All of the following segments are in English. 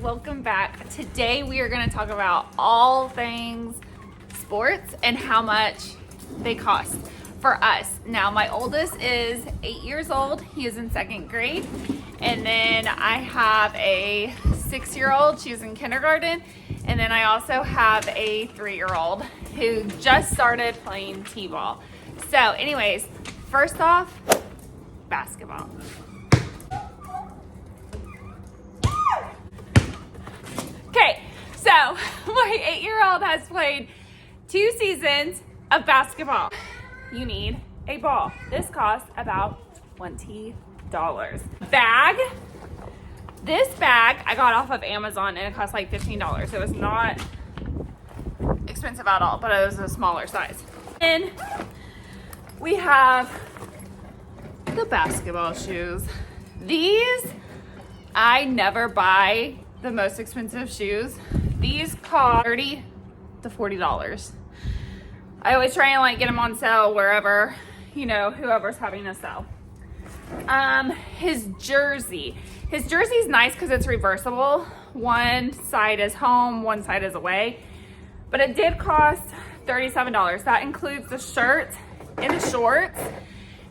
welcome back. Today we are going to talk about all things sports and how much they cost for us. Now my oldest is 8 years old. He is in second grade. And then I have a 6-year-old. She's in kindergarten. And then I also have a 3-year-old who just started playing t-ball. So anyways, first off, basketball. Okay, so my 8-year-old has played 2 seasons of basketball. You need a ball. This costs about $20. Bag. This bag I got off of Amazon and it cost like $15. It was not expensive at all, but it was a smaller size. And we have the basketball shoes. These, I never buy the most expensive shoes. These cost $30 to $40. I always try and like get them on sale wherever, you know, whoever's having a sale. His jersey is nice because it's reversible. One side is home, one side is away, but it did cost $37. That includes the shirt and the shorts.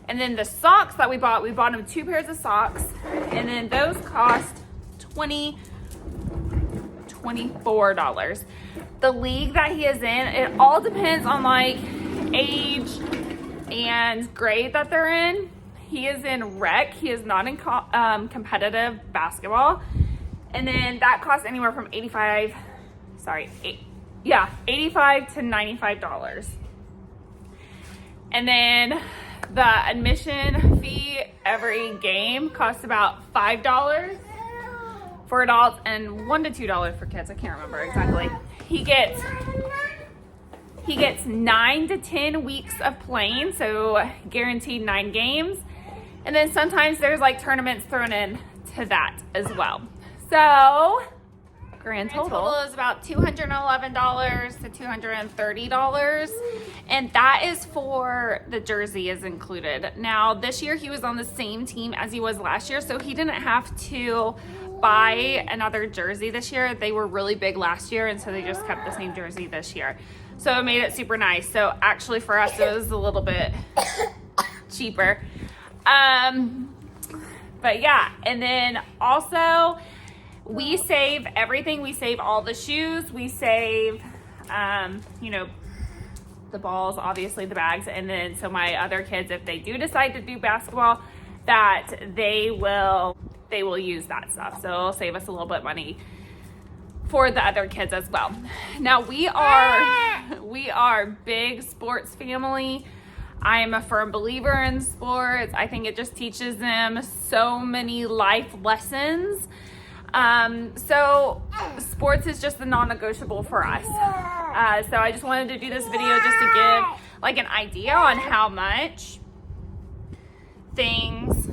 And then the socks that we bought him 2 pairs of socks, and then those cost $24. The league that he is in, it all depends on like age and grade that they're in. He is in rec. He is not in competitive basketball. And then that costs anywhere from $85 to $95. And then the admission fee every game costs about $5 for adults and $1 to $2 for kids. I can't remember exactly. He gets 9 to 10 weeks of playing, so guaranteed 9 games. And then sometimes there's like tournaments thrown in to that as well. So grand total is about $211 to $230. And that is for the jersey is included. Now this year he was on the same team as he was last year, so he didn't have to buy another jersey this year. They were really big last year, and so they just kept the same jersey this year. So it made it super nice. So actually for us it was a little bit cheaper. But yeah, and then also we save everything. We save all the shoes. We save, you know, the balls, obviously the bags. And then so my other kids, if they do decide to do basketball, that they will use that stuff. So it'll save us a little bit of money for the other kids as well. Now we are big sports family. I am a firm believer in sports. I think it just teaches them so many life lessons. So sports is just a non-negotiable for us. So I just wanted to do this video just to give like an idea on how much things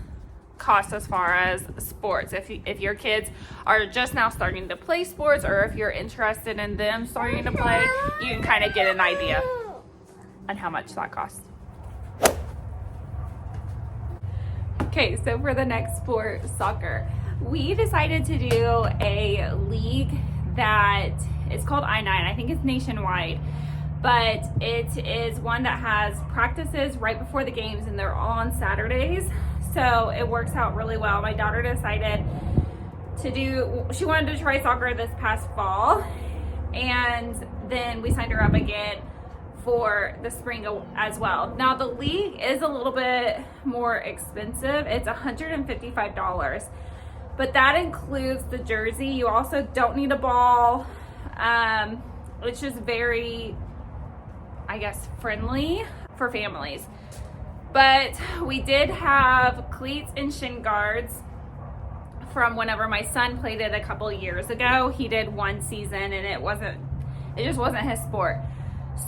cost as far as sports. If your kids are just now starting to play sports, or if you're interested in them starting to play, you can kind of get an idea on how much that costs. Okay, so for the next sport, soccer, we decided to do a league that is called I-9. I think it's nationwide, but it is one that has practices right before the games, and they're all on Saturdays. So it works out really well. My daughter decided she wanted to try soccer this past fall, and then we signed her up again for the spring as well. Now the league is a little bit more expensive. It's $155, but that includes the jersey. You also don't need a ball. It's just very, I guess, friendly for families. But we did have cleats and shin guards from whenever my son played it a couple years ago. He did 1 season and it just wasn't his sport.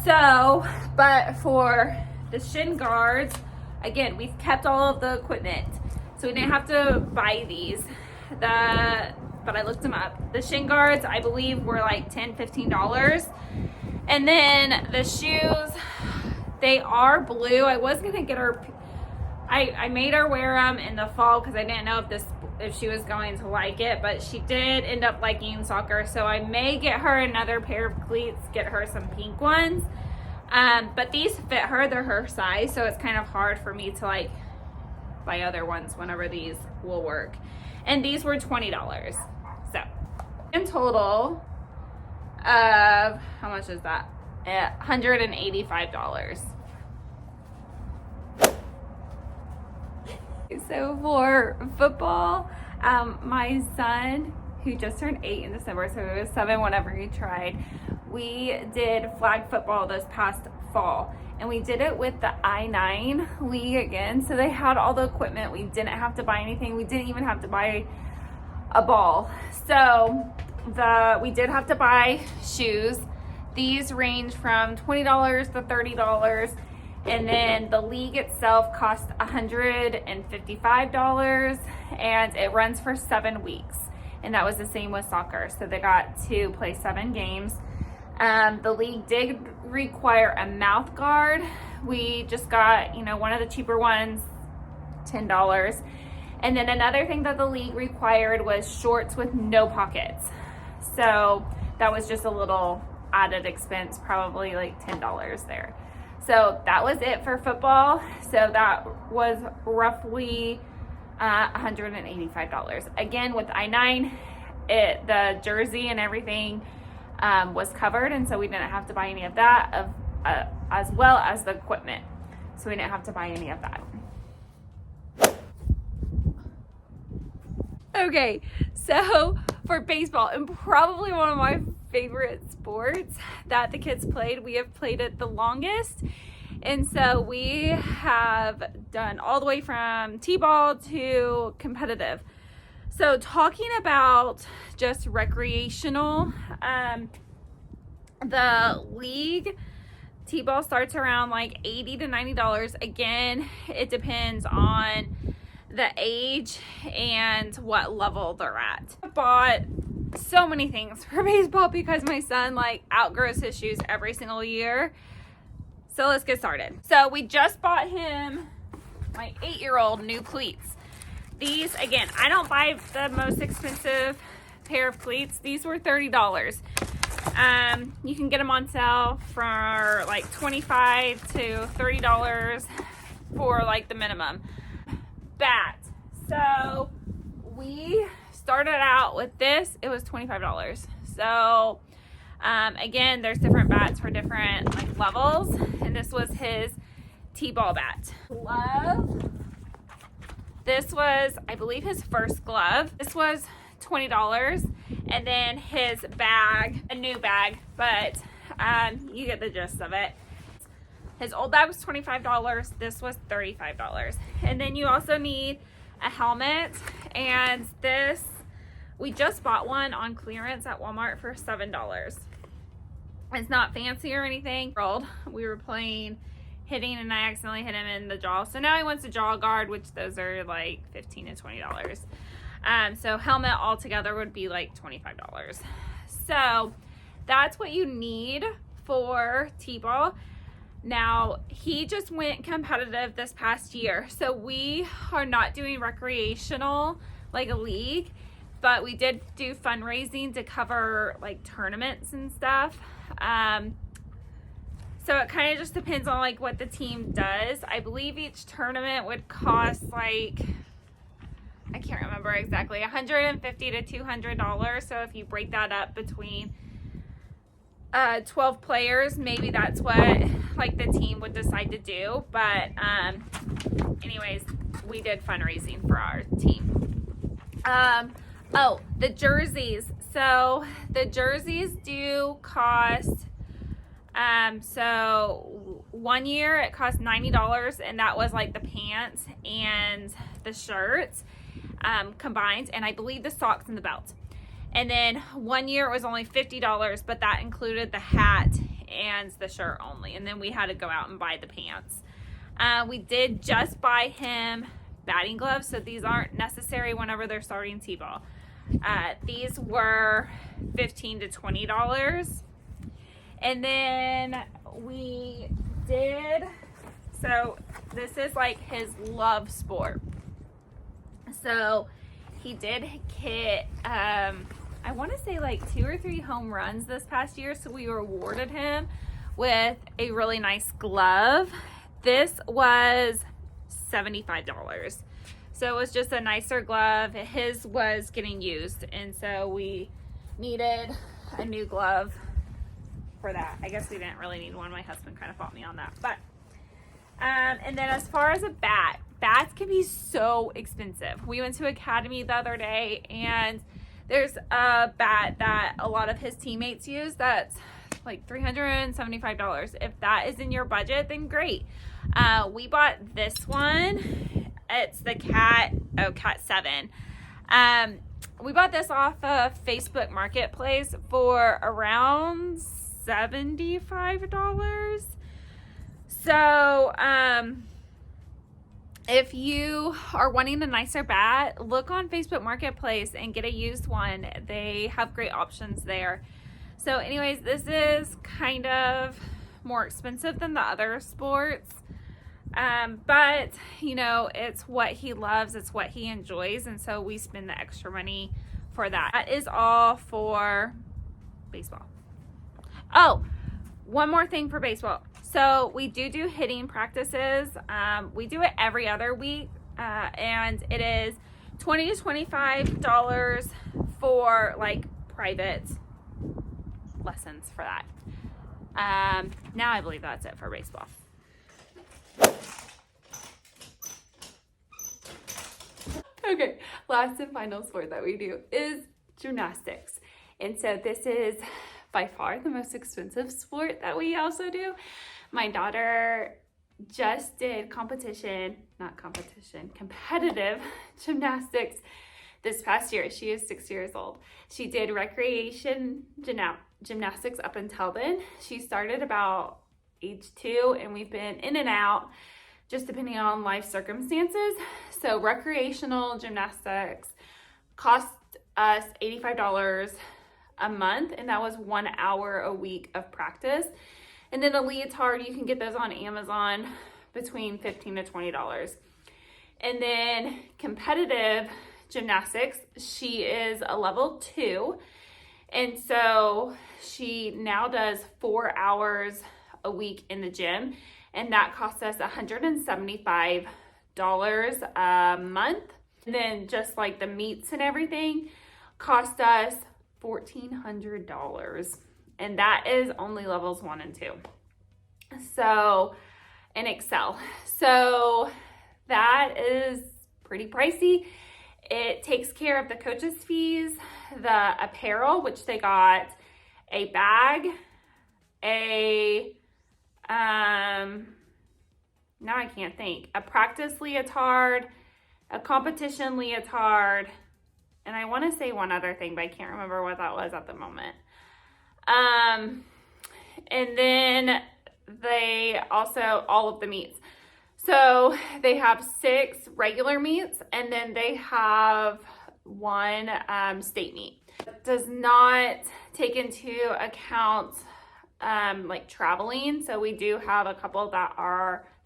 So, but for the shin guards, again, we've kept all of the equipment, so we didn't have to buy these. But I looked them up. The shin guards, I believe, were like $10, $15. And then the shoes, they are blue. I was gonna get her, I made her wear them in the fall because I didn't know if if she was going to like it, but she did end up liking soccer. So I may get her another pair of cleats, get her some pink ones. But these fit her, they're her size. So it's kind of hard for me to like buy other ones whenever these will work. And these were $20. So in total of, how much is that? $185. So for football, my son, who just turned 8 in December, so he was 7 whenever he tried, we did flag football this past fall. And we did it with the I9 league again. So they had all the equipment. We didn't have to buy anything. We didn't even have to buy a ball. So we did have to buy shoes. These range from $20 to $30. And then the league itself cost $155, and it runs for 7 weeks. And that was the same with soccer. So they got to play 7 games. The league did require a mouth guard. We just got, one of the cheaper ones, $10. And then another thing that the league required was shorts with no pockets. So that was just a little added expense, probably like $10 there. So that was it for football. So that was roughly $185. Again, with I9, the jersey and everything was covered, and so we didn't have to buy any of that, as well as the equipment. So we didn't have to buy any of that. Okay, so for baseball, and probably one of my favorite sports that the kids played, we have played it the longest. And so we have done all the way from t-ball to competitive. So talking about just recreational, the league t-ball starts around like $80 to $90. Again, it depends on the age and what level they're at. I bought so many things for baseball because my son outgrows his shoes every single year. So let's get started. So we just bought him, my 8-year-old, new cleats. These, again, I don't buy the most expensive pair of cleats. These were $30. You can get them on sale for like $25 to $30 for like the minimum. Bat. So we started out with this. It was $25. So again, there's different bats for different levels, and this was his t-ball bat. Glove. This was, I believe, his first glove. This was $20, and then his bag, a new bag, but you get the gist of it. His old bag was $25. This was $35. And then you also need a helmet, and this, we just bought one on clearance at Walmart for $7. It's not fancy or anything. We were playing hitting, and I accidentally hit him in the jaw. So now he wants a jaw guard, which those are like $15 to $20. So helmet altogether would be like $25. So that's what you need for t-ball. Now, he just went competitive this past year. So we are not doing recreational like a league, but we did do fundraising to cover like tournaments and stuff. So it kind of just depends on what the team does. I believe each tournament would cost I can't remember exactly, $150 to $200. So if you break that up between 12 players, maybe that's what the team would decide to do. But anyways, we did fundraising for our team. Oh, the jerseys. So the jerseys do cost, so 1 year it cost $90, and that was the pants and the shirts combined, and I believe the socks and the belt. And then 1 year it was only $50, but that included the hat and the shirt only. And then we had to go out and buy the pants. We did just buy him batting gloves, so these aren't necessary whenever they're starting t-ball. These were $15 to $20. And then we did, so this is his love sport. So he did hit, I want to say like 2 or 3 home runs this past year. So we rewarded him with a really nice glove. This was $75. So it was just a nicer glove. His was getting used, and so we needed a new glove for that. I guess we didn't really need one. My husband kind of fought me on that. But and then as far as a bat, bats can be so expensive. We went to Academy the other day, and there's a bat that a lot of his teammates use that's like $375. If that is in your budget, then great. We bought this one. It's the Cat 7. We bought this off of Facebook Marketplace for around $75. So, if you are wanting a nicer bat, look on Facebook Marketplace and get a used one. They have great options there. So anyways, this is kind of more expensive than the other sports. But you know, it's what he loves, it's what he enjoys, and so we spend the extra money for that. That is all for baseball. Oh, one more thing for baseball. So we do hitting practices. We do it every other week, and it is $20 to $25 for like private lessons for that. Now I believe that's it for baseball. Okay, last and final sport that we do is gymnastics. And so this is by far the most expensive sport that we also do. My daughter just did competitive gymnastics this past year. She is 6 years old. She did recreation gymnastics up until then. She started about age 2, and we've been in and out just depending on life circumstances. So recreational gymnastics cost us $85 a month, and that was 1 hour a week of practice. And then a leotard, you can get those on Amazon between $15 to $20. And then competitive gymnastics, she is a level 2. And so she now does 4 hours a week in the gym, and that costs us $175 a month. And then just like the meets and everything cost us $1,400. And that is only levels 1 and 2. So, and Excel. So that is pretty pricey. It takes care of the coaches' fees, the apparel, which they got a bag, now I can't think, a practice leotard, a competition leotard, and I want to say one other thing, but I can't remember what that was at the moment. And then they also, all of the meets. So they have 6 regular meets, and then they have 1 state meet. It does not take into account like traveling. So we do have a couple that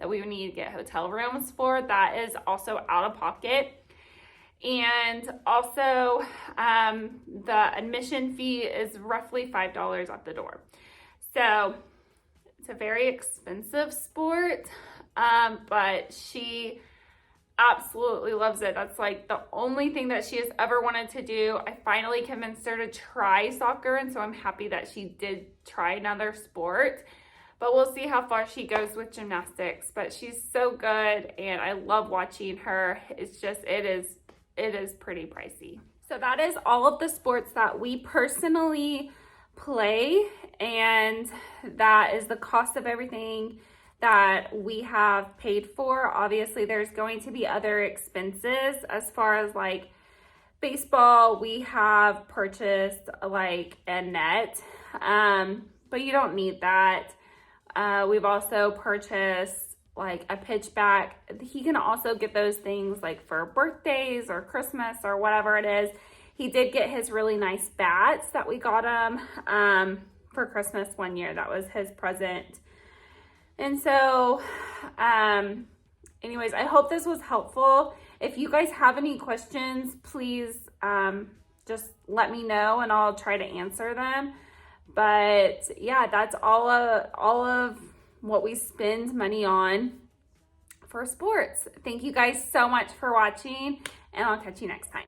we would need to get hotel rooms for. That is also out of pocket. And also the admission fee is roughly $5 at the door. So it's a very expensive sport, but she absolutely loves it. That's like the only thing that she has ever wanted to do. I finally convinced her to try soccer, and so I'm happy that she did try another sport. But we'll see how far she goes with gymnastics. But she's so good, and I love watching her. It's just, it is pretty pricey. So that is all of the sports that we personally play, and that is the cost of everything that we have paid for. Obviously, there's going to be other expenses as far as like baseball. We have purchased like a net, but you don't need that. We've also purchased like a pitch back. He can also get those things like for birthdays or Christmas or whatever it is. He did get his really nice bats that we got him for Christmas one year. That was his present. And so, anyways, I hope this was helpful. If you guys have any questions, please just let me know and I'll try to answer them. But yeah, that's all of what we spend money on for sports. Thank you guys so much for watching, and I'll catch you next time.